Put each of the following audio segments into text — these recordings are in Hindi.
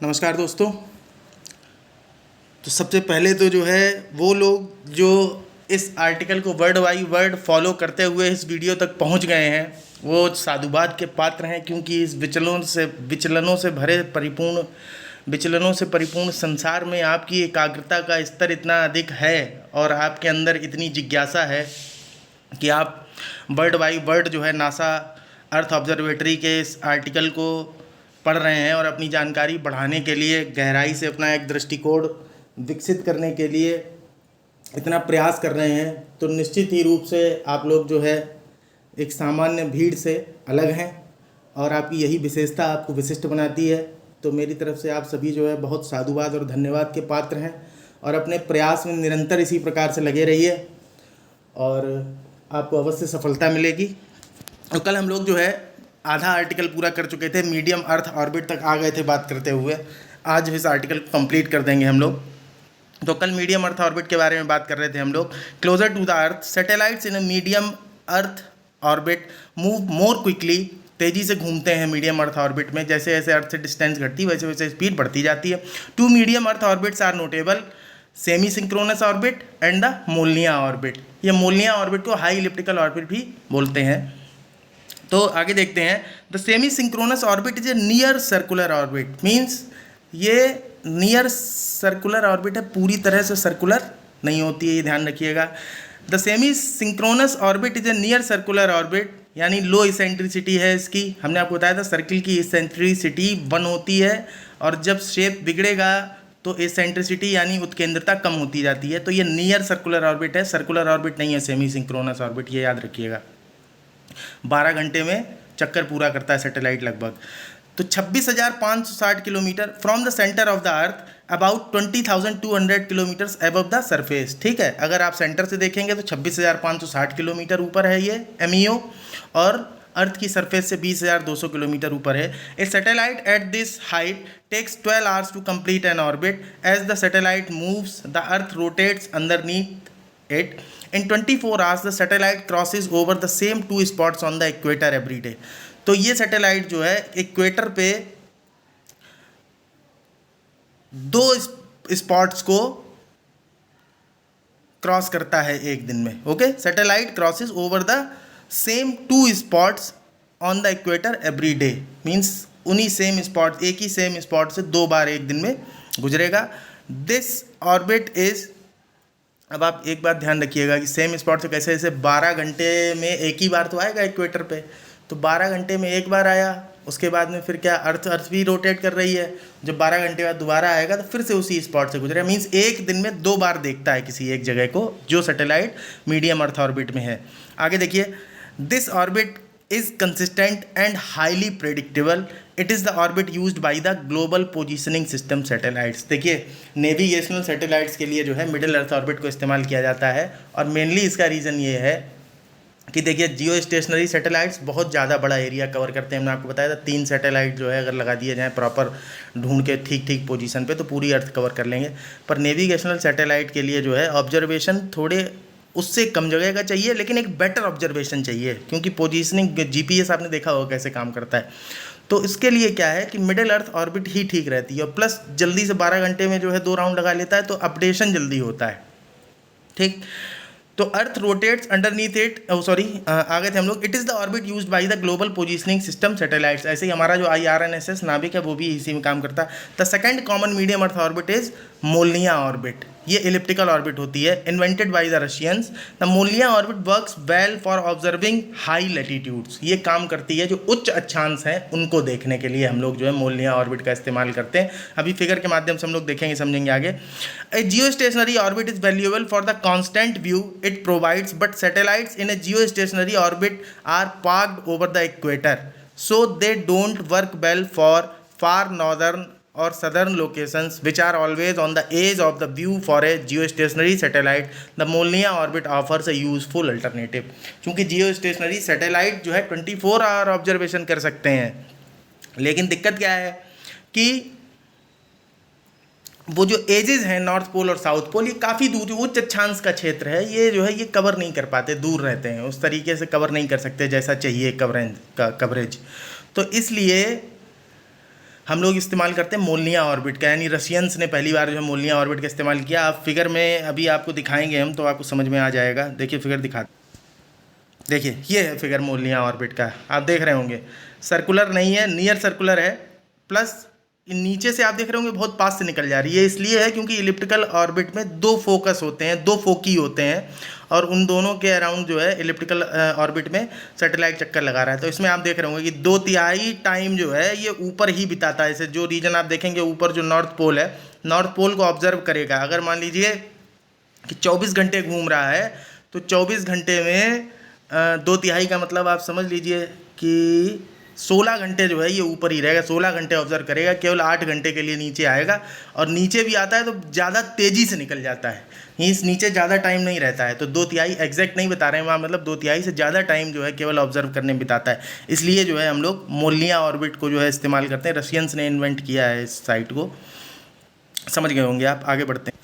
नमस्कार दोस्तों। तो सबसे पहले तो जो है वो लोग जो इस आर्टिकल को वर्ड बाई वर्ड फॉलो करते हुए इस वीडियो तक पहुंच गए हैं वो साधुवाद के पात्र हैं, क्योंकि इस विचलनों से परिपूर्ण संसार में आपकी एकाग्रता का स्तर इतना अधिक है और आपके अंदर इतनी जिज्ञासा है कि आप वर्ड बाई वर्ड जो है नासा अर्थ ऑब्जर्वेटरी के इस आर्टिकल को पढ़ रहे हैं और अपनी जानकारी बढ़ाने के लिए, गहराई से अपना एक दृष्टिकोण विकसित करने के लिए इतना प्रयास कर रहे हैं। तो निश्चित ही रूप से आप लोग जो है एक सामान्य भीड़ से अलग हैं और आपकी यही विशेषता आपको विशिष्ट बनाती है। तो मेरी तरफ से आप सभी जो है बहुत साधुवाद और धन्यवाद के पात्र हैं और अपने प्रयास में निरंतर इसी प्रकार से लगे रहिए और आपको अवश्य सफलता मिलेगी। तो कल हम लोग जो है आधा आर्टिकल पूरा कर चुके थे, मीडियम अर्थ ऑर्बिट तक आ गए थे बात करते हुए। आज इस आर्टिकल को कंप्लीट कर देंगे हम लोग। तो कल मीडियम अर्थ ऑर्बिट के बारे में बात कर रहे थे हम लोग। Closer to the earth, satellites in a medium earth orbit move more quickly, तेज़ी से घूमते हैं मीडियम अर्थ ऑर्बिट में। जैसे जैसे अर्थ से डिस्टेंस घटती है वैसे वैसे स्पीड बढ़ती जाती है। Two medium earth orbits are notable, semi synchronous orbit and the Molniya orbit. ये मोलनिया ऑर्बिट को हाई इलिप्टिकल ऑर्बिट भी बोलते हैं। तो आगे देखते हैं। The semi synchronous orbit is a near circular orbit, means ये नियर सर्कुलर ऑर्बिट है, पूरी तरह से सर्कुलर नहीं होती है, ये ध्यान रखिएगा। The semi synchronous orbit is a near circular orbit, यानी लो इसेंट्रिसिटी है इसकी। हमने आपको बताया था सर्किल की इसेंट्रिसिटी 1 होती है और जब शेप बिगड़ेगा तो इसेंट्रिसिटी यानी उत्केंद्रता कम होती जाती है। तो ये नियर सर्कुलर ऑर्बिट है, सर्कुलर ऑर्बिट नहीं है सेमी सिंक्रोनस ऑर्बिट, ये याद रखिएगा। 12 घंटे में चक्कर पूरा करता है सैटेलाइट लगभग। तो 26,560 kilometre from the centre of the earth, about 20,200 kilometres above the surface. ठीक है, अगर आप सेंटर से देखेंगे तो 26,560 किलोमीटर ऊपर है ये MEO और अर्थ की सरफेस से 20,200 किलोमीटर ऊपर है। A satellite at this height takes 12 hours to complete an orbit. As the satellite moves the earth rotates underneath it. In 24 hours the satellite crosses over the same 2 spots on the equator every day. तो ये सैटेलाइट जो है इक्वेटर पे 2 स्पॉट्स को क्रॉस करता है एक दिन में। Okay, satellite crosses over the same 2 spots on the equator every day, means उन्हीं सेम स्पॉट, एक ही सेम स्पॉट से 2 बार एक दिन में गुजरेगा। दिस ऑर्बिट इज, अब आप एक बात ध्यान रखिएगा कि सेम स्पॉट से कैसे, जैसे 12 घंटे में एक ही बार तो आएगा इक्वेटर पे, तो 12 घंटे में एक बार आया, उसके बाद में फिर क्या अर्थ भी रोटेट कर रही है, जब 12 घंटे बाद दोबारा आएगा तो फिर से उसी स्पॉट से गुजरेगा। मीन्स एक दिन में 2 बार देखता है किसी एक जगह को जो सैटेलाइट मीडियम अर्थ ऑर्बिट में है। आगे देखिए। This orbit is consistent and highly predictable. It is the orbit used by the global positioning system satellites. देखिए, नेविगेशनल सैटेलाइट्स के लिए जो है मिडिल अर्थ ऑर्बिट को इस्तेमाल किया जाता है और मेनली इसका रीज़न ये है कि देखिए जियो स्टेशनरी सैटेलाइट्स बहुत ज़्यादा बड़ा एरिया कवर करते हैं। हमने आपको बताया था 3 सैटेलाइट जो है अगर लगा दिए जाएँ प्रॉपर ढूंढ के ठीक पोजीशन पे तो पूरी अर्थ कवर कर लेंगे। पर नेविगेशनल सैटेलाइट के लिए जो है ऑब्जर्वेशन थोड़े उससे कम जगह का चाहिए, लेकिन एक बेटर ऑब्जर्वेशन चाहिए, क्योंकि पोजीशनिंग GPS आपने देखा होगा कैसे काम करता है। तो इसके लिए क्या है कि मिडिल अर्थ ऑर्बिट ही ठीक रहती है और प्लस जल्दी से 12 घंटे में जो है 2 राउंड लगा लेता है तो अपडेशन जल्दी होता है। ठीक, तो अर्थ रोटेट्स अंडरनीथ इट, आगे थे हम लोग। It is the orbit used by the global positioning system satellites. ऐसे ही हमारा जो IRNSS नाभिक है वो भी इसी में काम करता है। The second common medium earth orbit is Molniya orbit. ये इलिप्टिकल ऑर्बिट होती है, invented by the Russians. The Molniya orbit works well for observing high latitudes. ये काम करती है जो उच्च अक्षांश हैं उनको देखने के लिए हम लोग जो है मोलनिया ऑर्बिट का इस्तेमाल करते हैं। अभी फिगर के माध्यम से हम लोग देखेंगे, समझेंगे आगे। A geostationary orbit is valuable for the constant view it provides, but satellites in a geostationary orbit are parked over the equator, so they don't work well for far northern or southern locations which are always on the edge of the view for a geostationary satellite. The Molniya orbit offers a useful alternative. क्योंकि geostationary satellite जो है 24 आवर ऑब्जर्वेशन कर सकते हैं, लेकिन दिक्कत क्या है कि वो जो एजेस हैं नॉर्थ पोल और साउथ पोल, ये काफ़ी दूर, उच्च अक्षांश का क्षेत्र है, ये जो है ये कवर नहीं कर पाते, दूर रहते हैं, उस तरीके से कवर नहीं कर सकते जैसा चाहिए कवरेज। तो इसलिए हम लोग इस्तेमाल करते हैं मोलनिया ऑर्बिट का, यानी रशियंस ने पहली बार जो है मोलनिया ऑर्बिट का इस्तेमाल किया। आप फिगर में अभी आपको दिखाएंगे हम, तो आपको समझ में आ जाएगा। देखिए फिगर दिखा, देखिए ये है फिगर मोलनिया ऑर्बिट का, आप देख रहे होंगे सर्कुलर नहीं है, नियर सर्कुलर है, प्लस नीचे से आप देख रहे होंगे बहुत पास से निकल जा रही है। इसलिए है क्योंकि इलिप्टिकल ऑर्बिट में दो फोकस होते हैं, दो फोकी होते हैं, और उन दोनों के अराउंड जो है इलिप्टिकल ऑर्बिट में सैटेलाइट चक्कर लगा रहा है। तो इसमें आप देख रहे होंगे कि 2/3 टाइम जो है ये ऊपर ही बिताता है। जैसे जो रीजन आप देखेंगे ऊपर जो नॉर्थ पोल है, नॉर्थ पोल को ऑब्जर्व करेगा। अगर मान लीजिए कि 24 घंटे घूम रहा है, तो 24 घंटे में 2/3 का मतलब आप समझ लीजिए कि 16 घंटे जो है ये ऊपर ही रहेगा, 16 घंटे ऑब्जर्व करेगा, केवल 8 घंटे के लिए नीचे आएगा। और नीचे भी आता है तो ज़्यादा तेज़ी से निकल जाता है, इस नीचे ज़्यादा टाइम नहीं रहता है। तो 2/3 एग्जैक्ट नहीं बता रहे हैं वहाँ, मतलब 2/3 से ज़्यादा टाइम जो है केवल ऑब्जर्व करने में बिताता है। इसलिए जो है हम लोग मोलनिया ऑर्बिट को जो है इस्तेमाल करते हैं। रशियंस ने इन्वेंट किया है इस साइट को, समझ गए होंगे आप। आगे बढ़ते हैं।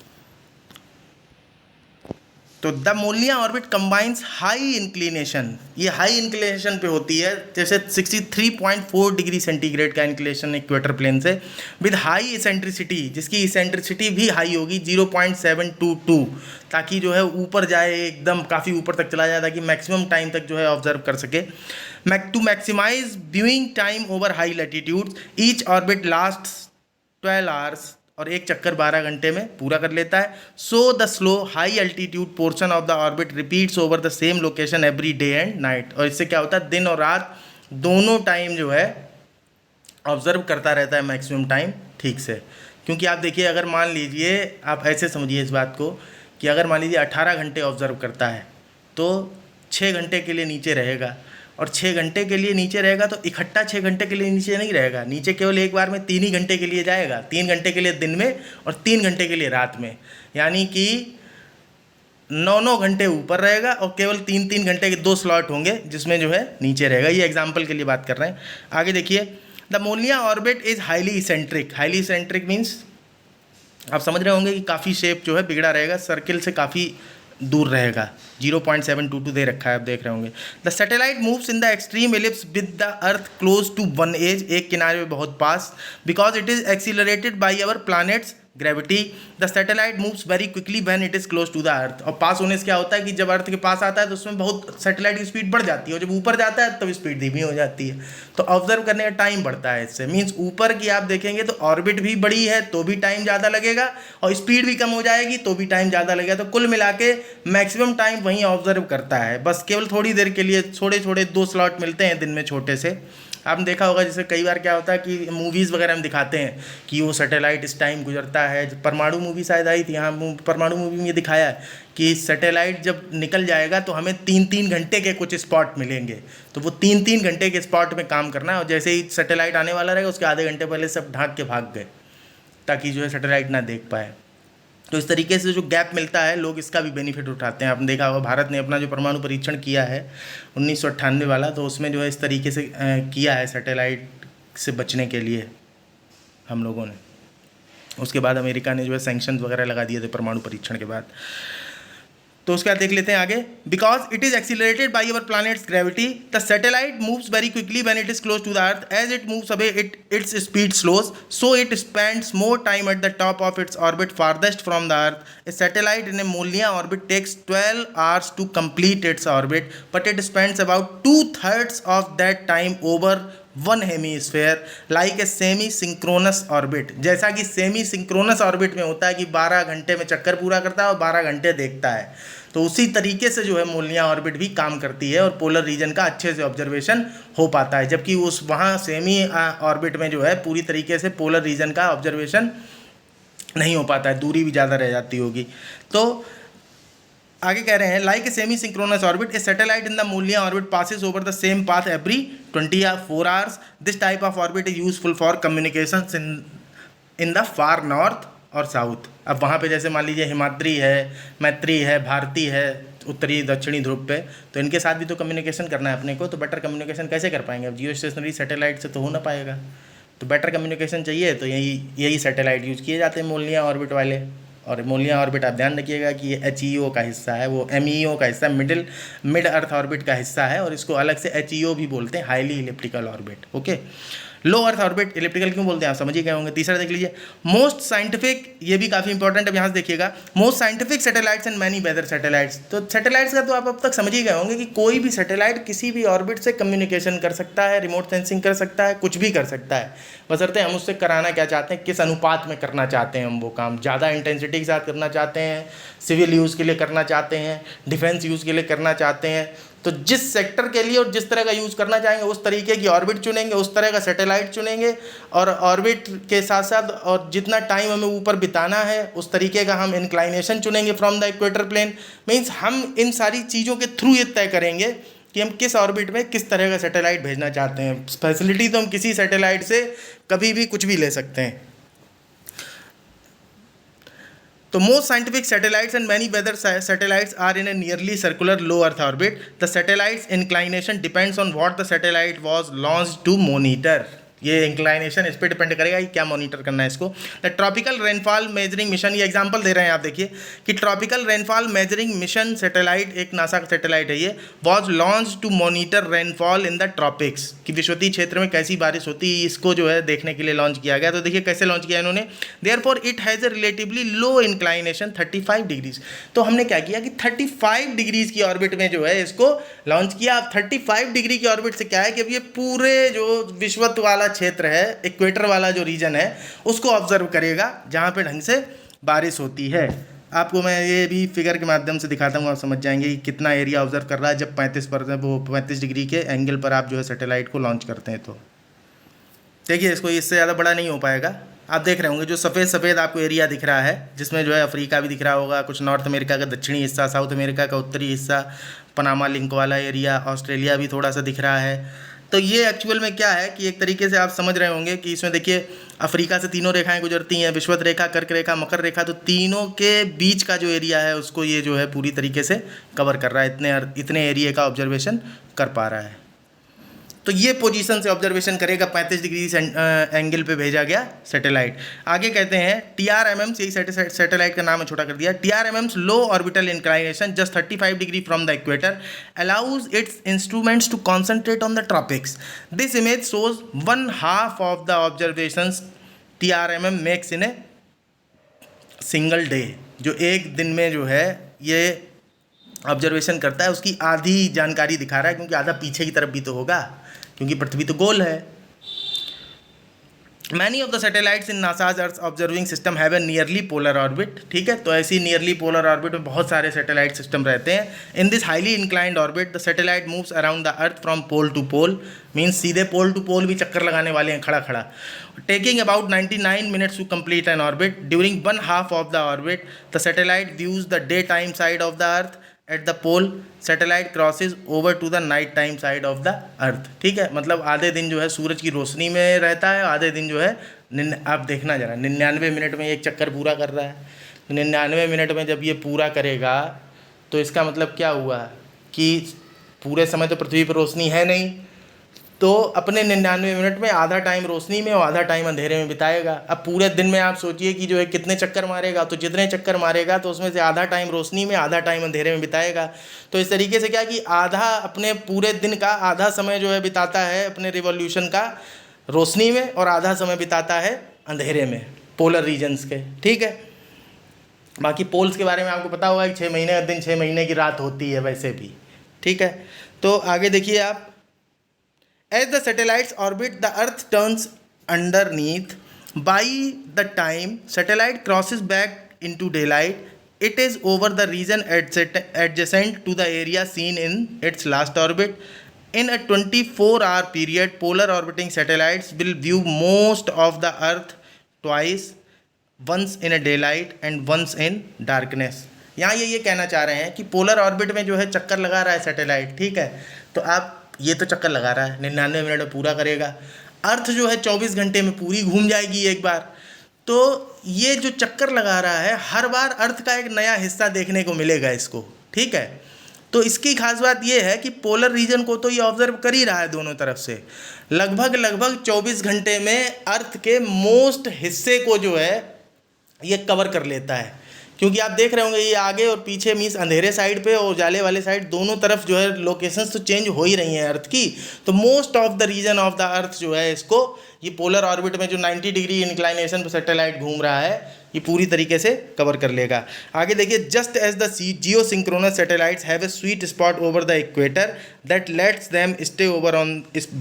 तो the Molniya orbit combines high inclination, ये हाई इंक्लिनेशन पे होती है, जैसे 63.4 डिग्री सेंटीग्रेड का इंक्लिनेशन इक्वेटर प्लेन से, विद हाई इसेंट्रिसिटी, जिसकी इसेंट्रिसिटी भी हाई होगी 0.722, ताकि जो है ऊपर जाए, एकदम काफ़ी ऊपर तक चला जाए, ताकि मैक्सिमम टाइम तक जो है ऑब्जर्व कर सके। To maximise viewing time over high latitudes, each orbit last 12 hours, और एक चक्कर 12 घंटे में पूरा कर लेता है। So the slow high altitude portion of the orbit repeats over the same location every day and night. और इससे क्या होता है, दिन और रात दोनों टाइम जो है ऑब्जर्व करता रहता है मैक्सिमम टाइम ठीक से। क्योंकि आप देखिए, अगर मान लीजिए, आप ऐसे समझिए इस बात को कि अगर मान लीजिए 18 घंटे ऑब्जर्व करता है, तो 6 घंटे के लिए नीचे रहेगा, और 6 घंटे के लिए नीचे रहेगा तो इकट्ठा 6 घंटे के लिए नीचे नहीं रहेगा, नीचे केवल एक बार में 3 ही घंटे के लिए जाएगा, 3 घंटे के लिए दिन में और 3 घंटे के लिए रात में, यानी कि 9 घंटे ऊपर रहेगा, और केवल 3 घंटे के 2 स्लॉट होंगे जिसमें जो है नीचे रहेगा। ये एग्जाम्पल के लिए बात कर रहे हैं। आगे देखिए, the Molniya orbit is highly eccentric. Highly eccentric means आप समझ रहे होंगे कि काफ़ी शेप जो है बिगड़ा रहेगा, सर्किल से काफ़ी दूर रहेगा। 0.722 दे रखा है, आप देख रहे होंगे। The satellite moves in the extreme ellipse with the earth close to one edge, एक किनारे में बहुत पास, because it is accelerated by our planet's gravity. The satellite moves very quickly when it is close to the earth. और पास होने से क्या होता है कि जब अर्थ के पास आता है तो उसमें बहुत सैटेलाइट की स्पीड बढ़ जाती है, और जब ऊपर जाता है तब स्पीड धीमी हो जाती है। तो ऑब्जर्व करने का टाइम बढ़ता है इससे। मीन्स ऊपर की आप देखेंगे तो ऑर्बिट भी बड़ी है तो भी टाइम ज़्यादा लगेगा, और स्पीड भी कम हो जाएगी तो भी टाइम ज़्यादा लगेगा। तो कुल मिला के मैक्सिमम टाइम वहीं ऑब्जर्व करता है, बस केवल थोड़ी देर के लिए थोड़े थोड़े 2 स्लॉट मिलते हैं दिन में छोटे से। आपने देखा होगा, जैसे कई बार क्या होता है कि मूवीज़ वगैरह में दिखाते हैं कि वो सैटेलाइट इस टाइम गुजरता है। परमाणु मूवी शायद आई थी, यहाँ परमाणु मूवी में ये दिखाया है कि सैटेलाइट जब निकल जाएगा तो हमें 3-3 घंटे के कुछ स्पॉट मिलेंगे, तो वो 3-3 घंटे के स्पॉट में काम करना है, और जैसे ही सैटेलाइट आने वाला रहेगा उसके आधे घंटे पहले सब ढाँक के भाग गए, ताकि जो है सैटेलाइट ना देख पाए। तो इस तरीके से जो गैप मिलता है, लोग इसका भी बेनिफिट उठाते हैं। आपने देखा होगा, भारत ने अपना जो परमाणु परीक्षण किया है 1998 वाला, तो उसमें जो है इस तरीके से किया है सैटेलाइट से बचने के लिए हम लोगों ने। उसके बाद अमेरिका ने जो है सैंक्शंस वगैरह लगा दिए थे परमाणु परीक्षण के बाद। तो उसके बाद देख लेते हैं आगे। Because it is accelerated by our planet's gravity, the satellite moves very quickly when it is close to the earth, as it moves away its speed slows, so it spends more time at the top of its orbit farthest from the earth. A satellite in a Molniya orbit takes 12 hours to complete its orbit, but it spends about 2/3 of that time over one hemisphere like a semi synchronous orbit. जैसा कि सेमी सिंक्रोनस ऑर्बिट में होता है कि 12 घंटे में चक्कर पूरा करता है और 12 घंटे देखता है, तो उसी तरीके से जो है मोलनिया ऑर्बिट भी काम करती है, और पोलर रीजन का अच्छे से ऑब्जर्वेशन हो पाता है। जबकि उस वहाँ सेमी ऑर्बिट में जो है पूरी तरीके से पोलर रीजन का ऑब्जर्वेशन नहीं हो पाता है, दूरी भी ज़्यादा रह जाती होगी। तो आगे कह रहे हैं, like a semi synchronous orbit, A satellite in the Molniya orbit passes over the same path every 24 hours. This type of orbit is useful for communication in the far north और साउथ। अब वहाँ पे जैसे मान लीजिए हिमाद्री है, मैत्री है, भारती है उत्तरी दक्षिणी ध्रुव पे, तो इनके साथ भी तो कम्युनिकेशन करना है अपने को। तो बेटर कम्युनिकेशन कैसे कर पाएंगे? अब जियो स्टेशनरी सैटेलाइट से तो हो ना पाएगा, तो बेटर कम्युनिकेशन चाहिए तो यही सैटेलाइट यूज़ किए जाते हैं मोलनिया ऑर्बिट वाले। और मोलनिया ऑर्बिट आप ध्यान रखिएगा कि ये HEO का हिस्सा है, वो MEO का हिस्सा, मिड अर्थ ऑर्बिट का हिस्सा है, और इसको अलग से HEO भी बोलते हैं, हाईली इलिप्टिकल ऑर्बिट। ओके, लो अर्थ ऑर्बिट इलिप्टिकल क्यों बोलते हैं आप समझ ही गए होंगे। तीसरा देख लीजिए, मोस्ट साइंटिफिक, ये भी काफ़ी इंपॉर्टेंट है, यहाँ से देखिएगा, most scientific satellites and many weather satellites. तो सैटेलाइट्स का तो आप अब तक समझ ही गए होंगे कि कोई भी सैटेलाइट किसी भी ऑर्बिट से कम्युनिकेशन कर सकता है, रिमोट सेंसिंग कर सकता है, कुछ भी कर सकता है, बशर्ते हम उससे कराना क्या चाहते हैं, किस अनुपात में करना चाहते हैं हम वो काम। ज़्यादा इंटेंसिटी के साथ करना चाहते हैं, सिविल यूज़ के लिए करना चाहते हैं, डिफेंस यूज़ के लिए करना चाहते हैं, तो जिस सेक्टर के लिए और जिस तरह का यूज़ करना चाहेंगे उस तरीके की ऑर्बिट चुनेंगे, उस तरह का सैटेलाइट चुनेंगे, और ऑर्बिट के साथ साथ और जितना टाइम हमें ऊपर बिताना है उस तरीके का हम इंक्लाइनेशन चुनेंगे from the equator plane. Means हम इन सारी चीज़ों के थ्रू ये तय करेंगे कि हम किस ऑर्बिट में किस तरह का सैटेलाइट भेजना चाहते हैं। फैसिलिटी तो हम किसी सैटेलाइट से कभी भी कुछ भी ले सकते हैं। तो most scientific satellites and many weather satellites are in a nearly circular low Earth orbit. The satellite's inclination depends on what the satellite was launched to monitor. ये इंक्लाइनेशन इस पर डिपेंड करेगा कि क्या मॉनिटर करना है इसको। The tropical rainfall measuring mission, ये एग्जांपल दे रहे हैं आप देखिए कि tropical rainfall measuring mission satellite, एक नासा का सैटेलाइट है ये, was launch to monitor rainfall in the tropics, कि विषुवतीय क्षेत्र में कैसी बारिश होती है इसको जो है देखने के लिए लॉन्च किया गया। तो देखिए कैसे लॉन्च किया इन्होंने, therefore it has a relatively low inclination 35 degrees. तो हमने क्या किया कि 35 डिग्रीज की ऑर्बिट में जो है इसको लॉन्च किया। अब 35 डिग्री की ऑर्बिट से क्या है कि अब ये पूरे जो विषुवत वाला क्षेत्र है, इक्वेटर वाला जो रीजन है, उसको ऑब्जर्व करेगा जहाँ पे ढंग से बारिश होती है। आपको मैं ये भी फिगर के माध्यम से दिखाता हूँ, आप समझ जाएंगे कि कितना एरिया ऑब्जर्व कर रहा है जब 35 डिग्री के एंगल पर आप जो है सैटेलाइट को लॉन्च करते हैं। तो देखिए इसको इससे ज़्यादा बड़ा नहीं हो पाएगा। आप देख रहे होंगे जो सफ़ेद सफ़ेद आपको एरिया दिख रहा है, जिसमें जो है अफ्रीका भी दिख रहा होगा, कुछ नॉर्थ अमेरिका का दक्षिणी हिस्सा, साउथ अमेरिका का उत्तरी हिस्सा, पनामा लिंक वाला एरिया, ऑस्ट्रेलिया भी थोड़ा सा दिख रहा है। तो ये एक्चुअल में क्या है कि एक तरीके से आप समझ रहे होंगे कि इसमें देखिए अफ्रीका से तीनों रेखाएं गुजरती हैं, विषुवत रेखा, कर्क रेखा, मकर रेखा, तो तीनों के बीच का जो एरिया है उसको ये जो है पूरी तरीके से कवर कर रहा है, इतने एरिया का ऑब्जर्वेशन कर पा रहा है। तो ये पोजीशन से ऑब्जर्वेशन करेगा, 35 डिग्री एंगल पे भेजा गया सैटेलाइट। आगे कहते हैं TRMMs, यही सैटेलाइट का नाम है, छोटा कर दिया। TRMMs low orbital inclination just 35 degree from the equator allows its instruments to concentrate on the tropics. This image shows 1/2 of the observations TRMM makes in a single day. जो एक दिन में जो है ये ऑब्जर्वेशन करता है उसकी आधी जानकारी दिखा रहा है, क्योंकि आधा पीछे की तरफ भी तो होगा, क्योंकि पृथ्वी तो गोल है। Many of the satellites in NASA's earth observing system have a nearly polar orbit. ठीक है, तो ऐसी नियरली पोलर ऑर्बिट में बहुत सारे सैटेलाइट सिस्टम रहते हैं। In this highly inclined orbit the satellite moves around the earth from pole to pole, means सीधे पोल टू पोल भी चक्कर लगाने वाले हैं खड़ा खड़ा, taking about 99 minutes to complete an orbit. During 1/2 of the orbit the satellite views the day time side of the earth at the pole, satellite crosses over to the night time side of the earth. ठीक है, मतलब आधे दिन जो है सूरज की रोशनी में रहता है, आधे दिन जो है आप देखना जरा 99 मिनट में एक चक्कर पूरा कर रहा है। 99 मिनट में जब ये पूरा करेगा तो इसका मतलब क्या हुआ कि पूरे समय तो पृथ्वी पर रोशनी है नहीं, तो अपने 99 मिनट में आधा टाइम रोशनी में और आधा टाइम अंधेरे में बिताएगा। अब पूरे दिन में आप सोचिए कि जो है कितने चक्कर मारेगा, तो जितने चक्कर मारेगा तो उसमें से आधा टाइम रोशनी में, आधा टाइम अंधेरे में बिताएगा। तो इस तरीके से क्या कि आधा अपने पूरे दिन का आधा समय जो है बिताता है अपने रिवॉल्यूशन का रोशनी में, और आधा समय बिताता है अंधेरे में, पोलर रीजन्स के। ठीक है, बाकी पोल्स के बारे में आपको पता होगा कि 6 महीने का दिन 6 महीने की रात होती है वैसे भी। ठीक है, तो आगे देखिए आप, as the satellites orbit the earth turns underneath. By the time satellite crosses back into daylight it is over the region adjacent to the area seen in its last orbit. In a 24-hour period polar orbiting satellites will view most of the earth twice, once in a daylight and once in darkness. यहाँ ये कहना चाह रहे हैं कि पोलर ऑर्बिट में जो है चक्कर लगा रहा है सैटेलाइट। ठीक है, तो आप ये तो चक्कर लगा रहा है, 99 मिनट में पूरा करेगा। अर्थ जो है 24 घंटे में पूरी घूम जाएगी एक बार। तो ये जो चक्कर लगा रहा है हर बार अर्थ का एक नया हिस्सा देखने को मिलेगा इसको। ठीक है, तो इसकी खास बात ये है कि पोलर रीजन को तो ये ऑब्जर्व कर ही रहा है दोनों तरफ से। लगभग 24 घंटे में अर्थ के मोस्ट हिस्से को जो है ये कवर कर लेता है, क्योंकि आप देख रहे होंगे ये आगे और पीछे मीन्स अंधेरे साइड पे और उजाले वाले साइड दोनों तरफ जो है लोकेशंस तो चेंज हो ही रही हैं अर्थ की। तो most of the region of the earth जो है इसको ये पोलर ऑर्बिट में जो 90 डिग्री इंक्लाइनेशन पर सैटेलाइट घूम रहा है ये पूरी तरीके से कवर कर लेगा। आगे देखिए, just as the geosynchronous satellites have a sweet spot over the equator that lets them stay over on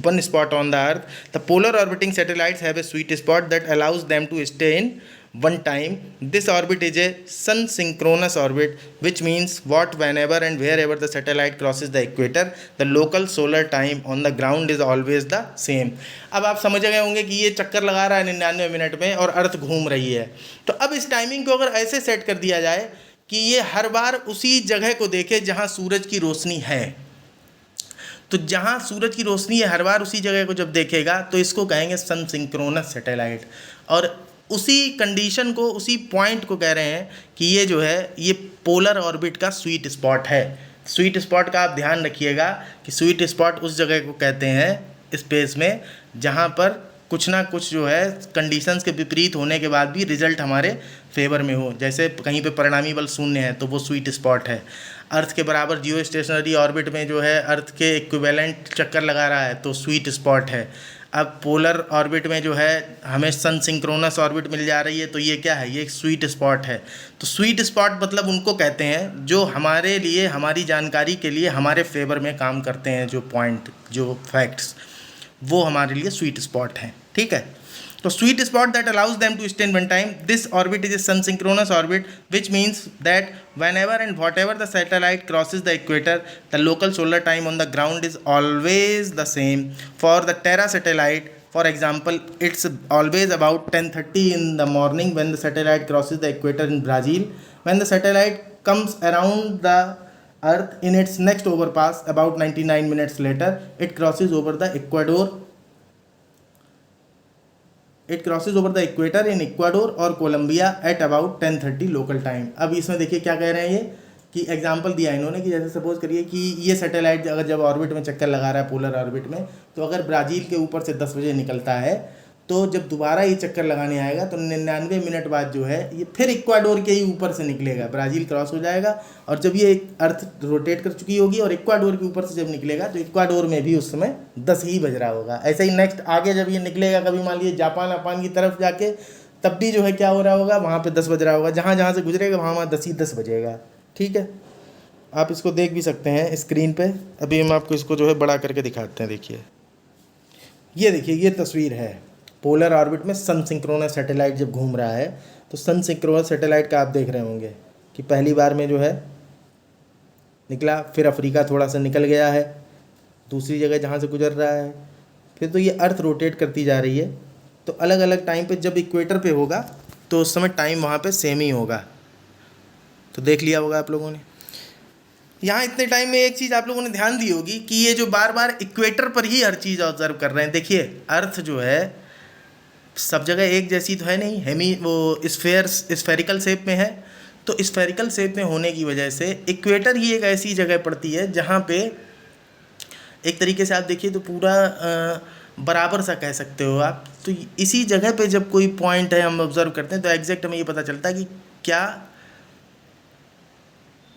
one spot on the earth, the polar orbiting satellites have a sweet spot that allows them to stay in one time. This orbit is a sun synchronous orbit, which means what whenever and wherever the satellite crosses the equator, the local solar time on the ground is always the same. अब आप समझ गए होंगे कि ये चक्कर लगा रहा है 99 मिनट में और अर्थ घूम रही है। तो अब इस टाइमिंग को अगर ऐसे सेट कर दिया जाए कि ये हर बार उसी जगह को देखे जहाँ सूरज की रोशनी है, तो जहाँ सूरज की रोशनी है हर बार उसी जगह को जब देखेगा तो इसको कहेंगे सन सिंक्रोनस सैटेलाइट। और उसी कंडीशन को, उसी पॉइंट को कह रहे हैं कि ये जो है ये पोलर ऑर्बिट का स्वीट स्पॉट है। स्वीट स्पॉट का आप ध्यान रखिएगा कि स्वीट स्पॉट उस जगह को कहते हैं स्पेस में जहाँ पर कुछ ना कुछ जो है कंडीशंस के विपरीत होने के बाद भी रिजल्ट हमारे फेवर में हो। जैसे कहीं पे परिणामी बल शून्य है तो वो स्वीट स्पॉट है। अर्थ के बराबर जियो स्टेशनरी ऑर्बिट में जो है अर्थ के इक्विवेलेंट चक्कर लगा रहा है तो स्वीट स्पॉट है। अब पोलर ऑर्बिट में जो है हमें सन सिंक्रोनस ऑर्बिट मिल जा रही है तो ये क्या है, ये एक स्वीट स्पॉट है। तो स्वीट स्पॉट मतलब उनको कहते हैं जो हमारे लिए, हमारी जानकारी के लिए हमारे फेवर में काम करते हैं, जो पॉइंट, जो फैक्ट्स, वो हमारे लिए स्वीट स्पॉट हैं। ठीक है, तो sweet spot that allows them to stay in one time, this orbit is a sun synchronous orbit which means that whenever and whatever the satellite crosses the equator, the local solar time on the ground is always the same. For the Terra satellite, for example, it's always about 10:30 in the morning when the satellite crosses the equator in Brazil. When the satellite comes around the Earth in its next overpass, about 99 minutes later, it crosses over the Ecuador. It crosses over the equator in Ecuador और Colombia at about 10:30 local time. अब इसमें देखिए क्या कह रहे हैं ये कि एग्जांपल दिया इन्होंने कि जैसे सपोज करिए कि ये सैटेलाइट अगर जब ऑर्बिट में चक्कर लगा रहा है पोलर ऑर्बिट में, तो अगर ब्राज़ील के ऊपर से 10 बजे निकलता है तो जब दोबारा ये चक्कर लगाने आएगा तो 99 मिनट बाद जो है ये फिर इक्वाडोर के ही ऊपर से निकलेगा, ब्राज़ील क्रॉस हो जाएगा और जब ये अर्थ रोटेट कर चुकी होगी और इक्वाडोर के ऊपर से जब निकलेगा तो इक्वाडोर में भी उस समय 10 ही बज रहा होगा। ऐसे ही नेक्स्ट आगे जब ये निकलेगा कभी मान लीजिए जापान की तरफ जाके, तब भी जो है क्या हो रहा होगा, वहाँ पर 10 बज रहा होगा। जहाँ जहाँ से गुजरेगा वहाँ 10 ही 10 बजेगा। ठीक है, आप इसको देख भी सकते हैं स्क्रीन पर। अभी हम आपको इसको जो है बड़ा करके दिखाते हैं। देखिए, ये देखिए, ये तस्वीर है पोलर ऑर्बिट में सन सिंक्रोनस सैटेलाइट जब घूम रहा है। तो सन सिंक्रोनस सैटेलाइट का आप देख रहे होंगे कि पहली बार में जो है निकला, फिर अफ्रीका थोड़ा सा निकल गया है, दूसरी जगह जहाँ से गुजर रहा है, फिर तो ये अर्थ रोटेट करती जा रही है। तो अलग अलग टाइम पे जब इक्वेटर पे होगा तो उस समय टाइम वहाँ पे सेम ही होगा। तो देख लिया होगा आप लोगों ने। यहाँ इतने टाइम में एक चीज़ आप लोगों ने ध्यान दी होगी कि ये जो बार बार इक्वेटर पर ही हर चीज़ ऑब्जर्व कर रहे हैं। देखिए, अर्थ जो है सब जगह एक जैसी तो है नहीं, वो स्फेरिकल शेप में है। तो स्फेरिकल शेप में होने की वजह से इक्वेटर ही एक ऐसी जगह पड़ती है जहाँ पे एक तरीके से आप देखिए तो पूरा बराबर सा कह सकते हो आप। तो इसी जगह पे जब कोई पॉइंट है हम ऑब्जर्व करते हैं तो एग्जैक्ट हमें ये पता चलता है कि क्या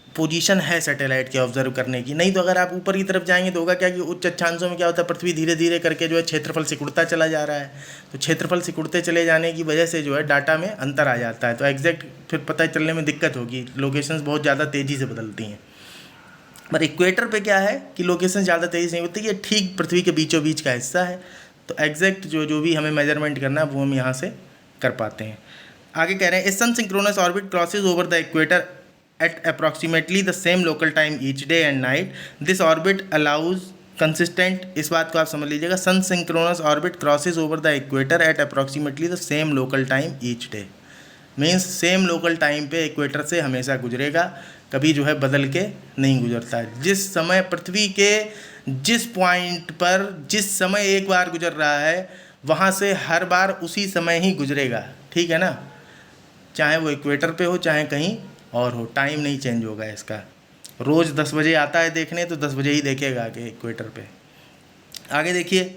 पोजीशन है सैटेलाइट के ऑब्जर्व करने की। नहीं तो अगर आप ऊपर की तरफ जाएंगे तो होगा क्या कि उच्च अक्षांशों में क्या होता है, पृथ्वी धीरे धीरे करके जो है क्षेत्रफल सिकुड़ता चला जा रहा है। तो क्षेत्रफल सिकुड़ते चले जाने की वजह से जो है डाटा में अंतर आ जाता है। तो एग्जैक्ट फिर पता चलने में दिक्कत होगी, लोकेशंस बहुत ज़्यादा तेज़ी से बदलती हैं। पर इक्वेटर पे क्या है कि लोकेशन ज़्यादा तेज़ी से नहीं होती, ये ठीक पृथ्वी के बीचों बीच का हिस्सा है। तो एग्जैक्ट जो भी हमें मेजरमेंट करना है वो हम यहाँ से कर पाते हैं। आगे कह रहे हैं, sun synchronous orbit crosses over the equator at approximately the same local time each day and night. This orbit allows consistent, इस बात को आप समझ लीजिएगा, sun synchronous orbit crosses over the equator at approximately the same local time each day. Means same local time पे इक्वेटर से हमेशा गुजरेगा, कभी जो है बदल के नहीं गुजरता है। जिस समय पृथ्वी के जिस पॉइंट पर जिस समय एक बार गुजर रहा है वहाँ से हर बार उसी समय ही गुजरेगा। ठीक है ना, चाहे वो इक्वेटर पे हो चाहे कहीं और हो, टाइम नहीं चेंज होगा इसका। रोज़ 10 बजे आता है देखने तो 10 बजे ही देखेगा आगे इक्वेटर पे। आगे देखिए,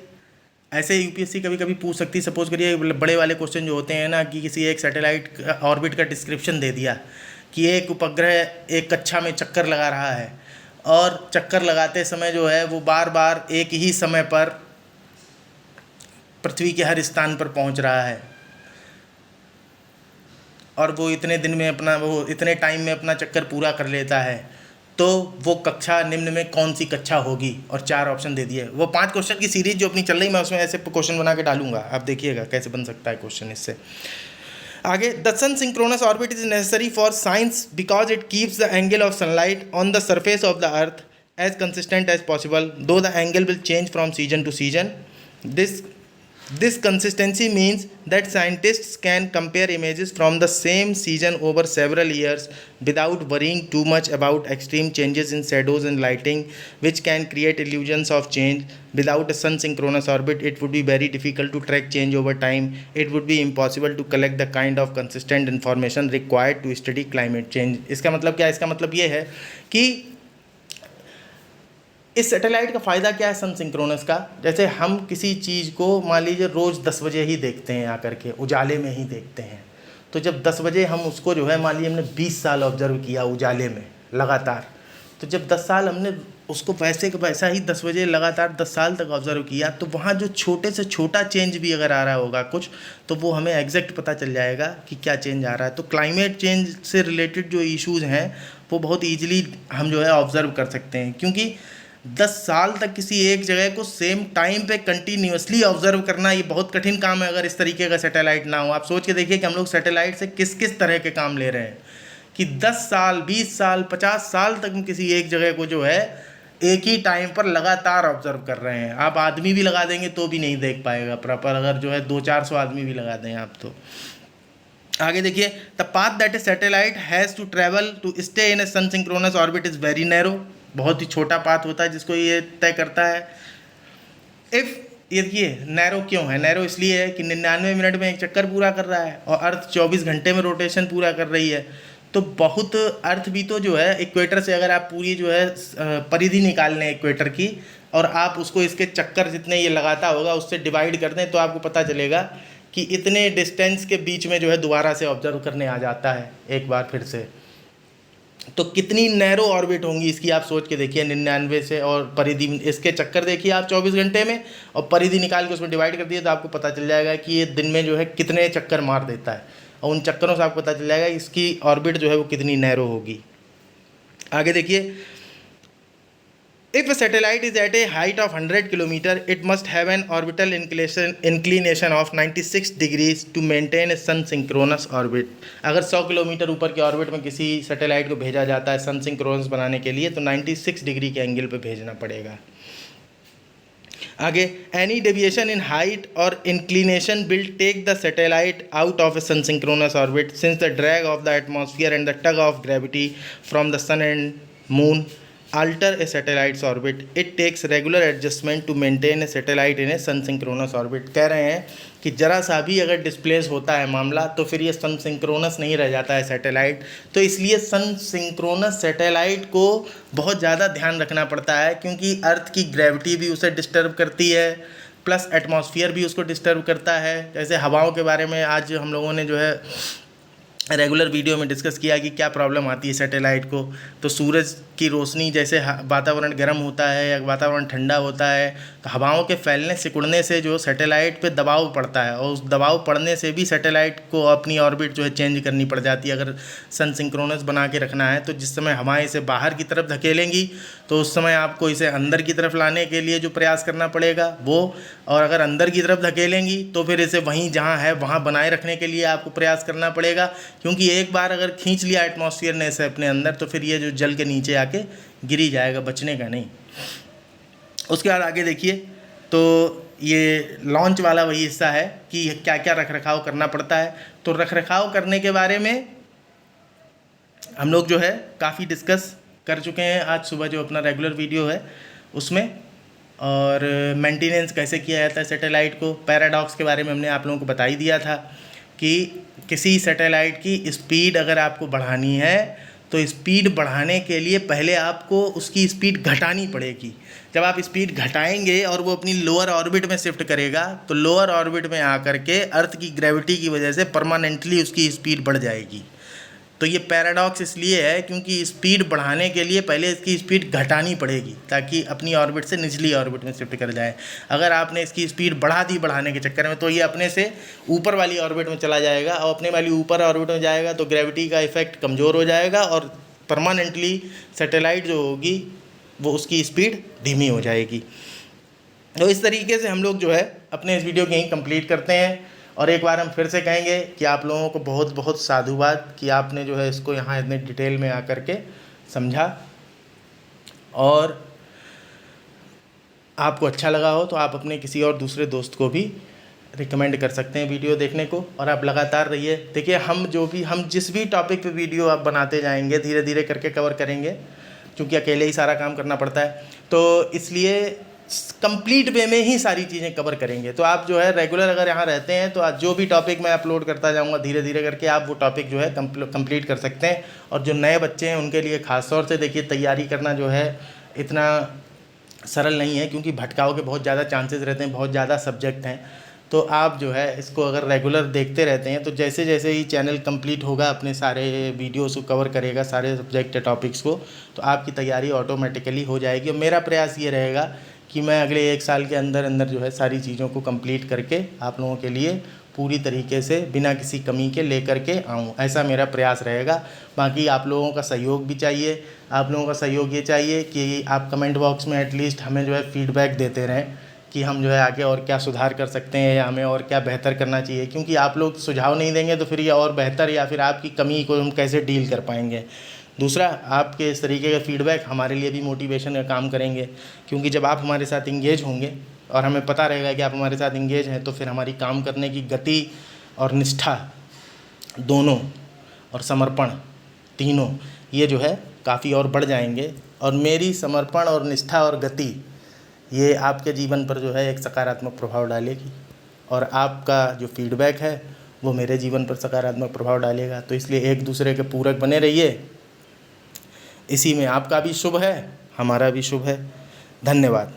ऐसे यूपीएससी कभी कभी पूछ सकती है, सपोज करिए बड़े वाले क्वेश्चन जो होते हैं ना कि किसी एक सैटेलाइट ऑर्बिट का डिस्क्रिप्शन दे दिया कि एक उपग्रह एक कक्षा में चक्कर लगा रहा है और चक्कर लगाते समय जो है वो बार बार एक ही समय पर पृथ्वी के हर स्थान पर पहुंच रहा है, और वो इतने दिन में अपना, वो इतने टाइम में अपना चक्कर पूरा कर लेता है, तो वो कक्षा निम्न में कौन सी कक्षा होगी? और 4 ऑप्शन दे दिए। वो 5 क्वेश्चन की सीरीज जो अपनी चल रही, मैं उसमें ऐसे क्वेश्चन बना के डालूंगा, आप देखिएगा कैसे बन सकता है क्वेश्चन इससे। आगे, the sun synchronous orbit is necessary for science because it keeps the angle of sunlight on the surface of the earth as consistent as possible, though the angle will change from season to season. This consistency means that scientists can compare images from the same season over several years without worrying too much about extreme changes in shadows and lighting, which can create illusions of change. Without a sun synchronous orbit, it would be very difficult to track change over time. It would be impossible to collect the kind of consistent information required to study climate change. इसका मतलब क्या है? इसका मतलब ये है कि इस सैटेलाइट का फ़ायदा क्या है सन सिंक्रोनस का? जैसे हम किसी चीज़ को मान लीजिए रोज़ 10 बजे ही देखते हैं, आकर के उजाले में ही देखते हैं, तो जब 10 बजे हम उसको जो है मान लीजिए हमने 20 साल ऑब्जर्व किया उजाले में लगातार, तो जब 10 साल हमने उसको वैसे का वैसा ही 10 बजे लगातार 10 साल तक ऑब्जर्व किया, तो वहाँ जो छोटे से छोटा चेंज भी अगर आ रहा होगा कुछ, तो वो हमें एग्जैक्ट पता चल जाएगा कि क्या चेंज आ रहा है। तो क्लाइमेट चेंज से रिलेटेड जो इश्यूज़ हैं वो बहुत ईजिली हम जो है ऑब्ज़र्व कर सकते हैं, क्योंकि 10 साल तक किसी एक जगह को सेम टाइम पे कंटिन्यूअसली ऑब्जर्व करना ये बहुत कठिन काम है अगर इस तरीके का सैटेलाइट ना हो। आप सोच के देखिए कि हम लोग सैटेलाइट से किस किस तरह के काम ले रहे हैं कि 10 साल 20 साल 50 साल तक हम किसी एक जगह को जो है एक ही टाइम पर लगातार ऑब्जर्व कर रहे हैं। आप आदमी भी लगा देंगे तो भी नहीं देख पाएगा प्रॉपर, अगर जो है 200-400 आदमी भी लगा दें आप तो। आगे देखिए, the path that a satellite has to travel to stay in a sun synchronous orbit is very narrow. बहुत ही छोटा पाथ होता है जिसको ये तय करता है। इफ़ ये देखिए नैरो क्यों है? नैरो इसलिए है कि 99 मिनट में एक चक्कर पूरा कर रहा है और अर्थ 24 घंटे में रोटेशन पूरा कर रही है। तो बहुत अर्थ भी तो जो है इक्वेटर से अगर आप पूरी जो है परिधि निकाल लें इक्वेटर की, और आप उसको इसके चक्कर जितने ये लगाता होगा उससे डिवाइड कर दें, तो आपको पता चलेगा कि इतने डिस्टेंस के बीच में जो है दोबारा से ऑब्जर्व करने आ जाता है एक बार फिर से। तो कितनी नैरो ऑर्बिट होंगी इसकी आप सोच के देखिए 99 से, और परिधि इसके चक्कर देखिए आप 24 घंटे में, और परिधि निकाल के उसमें डिवाइड कर दिए तो आपको पता चल जाएगा कि ये दिन में जो है कितने चक्कर मार देता है, और उन चक्करों से आपको पता चल जाएगा इसकी ऑर्बिट जो है वो कितनी नैरो होगी। आगे देखिए, if a satellite is at a height of 100 km, it must have an orbital inclination of 96 degrees to maintain a sun synchronous orbit. अगर 100 किलोमीटर ऊपर के ऑर्बिट में किसी सैटेलाइट को भेजा जाता है सन सिंक्रोनस बनाने के लिए, तो 96 डिग्री के एंगल पे भेजना पड़ेगा। आगे, एनी डेविएशन इन हाइट और inclination will take the satellite out of a sun synchronous orbit since the drag of the atmosphere and the tug of gravity from the sun and moon alter a satellite's orbit. It takes regular adjustment to maintain a satellite in a sun synchronous orbit. कह रहे हैं कि जरा सा भी अगर डिस्प्लेस होता है मामला तो फिर ये सन सिंक्रोनस नहीं रह जाता है सैटेलाइट। तो इसलिए सन सिंक्रोनस सैटेलाइट को बहुत ज़्यादा ध्यान रखना पड़ता है, क्योंकि अर्थ की ग्रेविटी भी उसे डिस्टर्ब करती है, प्लस एटमॉस्फेयर भी उसको डिस्टर्ब करता है। जैसे हवाओं के बारे में आज हम लोगों ने जो है रेगुलर वीडियो में डिस्कस किया कि क्या प्रॉब्लम आती है सैटेलाइट को। तो सूरज की रोशनी, जैसे वातावरण गर्म होता है या वातावरण ठंडा होता है, तो हवाओं के फैलने सिकुड़ने से जो सैटेलाइट पे दबाव पड़ता है, और उस दबाव पड़ने से भी सैटेलाइट को अपनी ऑर्बिट जो है चेंज करनी पड़ जाती है अगर सन सिंक्रोनस बना के रखना है। तो जिस समय हवाएं इसे बाहर की तरफ धकेलेंगी तो उस समय आपको इसे अंदर की तरफ लाने के लिए जो प्रयास करना पड़ेगा वो, और अगर अंदर की तरफ धकेलेंगी तो फिर इसे वहीं जहाँ है वहाँ बनाए रखने के लिए आपको प्रयास करना पड़ेगा, क्योंकि एक बार अगर खींच लिया एटमॉस्फेयर ने इसे अपने अंदर तो फिर ये जो जल के नीचे आके गिरी जाएगा, बचने का नहीं। उसके बाद आगे देखिए, तो ये लॉन्च वाला वही हिस्सा है कि क्या क्या रखरखाव करना पड़ता है। तो रखरखाव करने के बारे में हम लोग जो है काफ़ी डिस्कस कर चुके हैं आज सुबह जो अपना रेगुलर वीडियो है उसमें, और मेंटेनेंस कैसे किया जाता है सैटेलाइट को। पैराडॉक्स के बारे में हमने आप लोगों को बता ही दिया था कि किसी सैटेलाइट की स्पीड अगर आपको बढ़ानी है तो स्पीड बढ़ाने के लिए पहले आपको उसकी स्पीड घटानी पड़ेगी। जब आप स्पीड घटाएंगे और वो अपनी लोअर ऑर्बिट में शिफ्ट करेगा तो लोअर ऑर्बिट में आकर के अर्थ की ग्रेविटी की वजह से परमानेंटली उसकी स्पीड बढ़ जाएगी। तो ये पैराडॉक्स इसलिए है क्योंकि स्पीड बढ़ाने के लिए पहले इसकी स्पीड घटानी पड़ेगी ताकि अपनी ऑर्बिट से निचली ऑर्बिट में शिफ्ट कर जाए। अगर आपने इसकी स्पीड बढ़ा दी बढ़ाने के चक्कर में तो ये अपने से ऊपर वाली ऑर्बिट में चला जाएगा, और अपने वाली ऊपर ऑर्बिट में जाएगा तो ग्रेविटी का इफेक्ट कमज़ोर हो जाएगा और परमानेंटली सैटेलाइट जो होगी वो उसकी स्पीड धीमी हो जाएगी। तो इस तरीके से हम लोग जो है अपने इस वीडियो को यहीं कंप्लीट करते हैं। और एक बार हम फिर से कहेंगे कि आप लोगों को बहुत बहुत साधुवाद कि आपने जो है इसको यहाँ इतने डिटेल में आकर के समझा, और आपको अच्छा लगा हो तो आप अपने किसी और दूसरे दोस्त को भी रिकमेंड कर सकते हैं वीडियो देखने को। और आप लगातार रहिए। देखिए हम जिस भी टॉपिक पे वीडियो आप बनाते जाएंगे धीरे धीरे करके कवर करेंगे, क्योंकि अकेले ही सारा काम करना पड़ता है, तो इसलिए कंप्लीट वे में ही सारी चीज़ें कवर करेंगे। तो आप जो है रेगुलर अगर यहाँ रहते हैं तो आज जो भी टॉपिक मैं अपलोड करता जाऊँगा धीरे धीरे करके आप वो टॉपिक जो है कंप्लीट कर सकते हैं। और जो नए बच्चे हैं उनके लिए ख़ास तौर से देखिए तैयारी करना जो है इतना सरल नहीं है, क्योंकि भटकाव के बहुत ज़्यादा चांसेस रहते हैं, बहुत ज़्यादा सब्जेक्ट हैं। तो आप जो है इसको अगर रेगुलर देखते रहते हैं तो जैसे जैसे ही चैनल कंप्लीट होगा, अपने सारे वीडियोस को कवर करेगा, सारे सब्जेक्ट टॉपिक्स को, तो आपकी तैयारी ऑटोमेटिकली हो जाएगी। और मेरा प्रयास ये रहेगा कि मैं अगले 1 साल के अंदर अंदर जो है सारी चीज़ों को कंप्लीट करके आप लोगों के लिए पूरी तरीके से बिना किसी कमी के लेकर के आऊँ, ऐसा मेरा प्रयास रहेगा। बाकी आप लोगों का सहयोग भी चाहिए। आप लोगों का सहयोग ये चाहिए कि आप कमेंट बॉक्स में एटलीस्ट हमें जो है फीडबैक देते रहें कि हम जो है आगे और क्या सुधार कर सकते हैं या हमें और क्या बेहतर करना चाहिए, क्योंकि आप लोग सुझाव नहीं देंगे तो फिर ये और बेहतर या फिर आपकी कमी को हम कैसे डील कर पाएंगे। दूसरा, आपके इस तरीके का फीडबैक हमारे लिए भी मोटिवेशन का काम करेंगे, क्योंकि जब आप हमारे साथ इंगेज होंगे और हमें पता रहेगा कि आप हमारे साथ इंगेज हैं तो फिर हमारी काम करने की गति और निष्ठा दोनों और समर्पण तीनों ये जो है काफ़ी और बढ़ जाएंगे। और मेरी समर्पण और निष्ठा और गति ये आपके जीवन पर जो है एक सकारात्मक प्रभाव डालेगी, और आपका जो फीडबैक है वो मेरे जीवन पर सकारात्मक प्रभाव डालेगा। तो इसलिए एक दूसरे के पूरक बने रहिए। इसी में आपका भी शुभ है, हमारा भी शुभ है। धन्यवाद।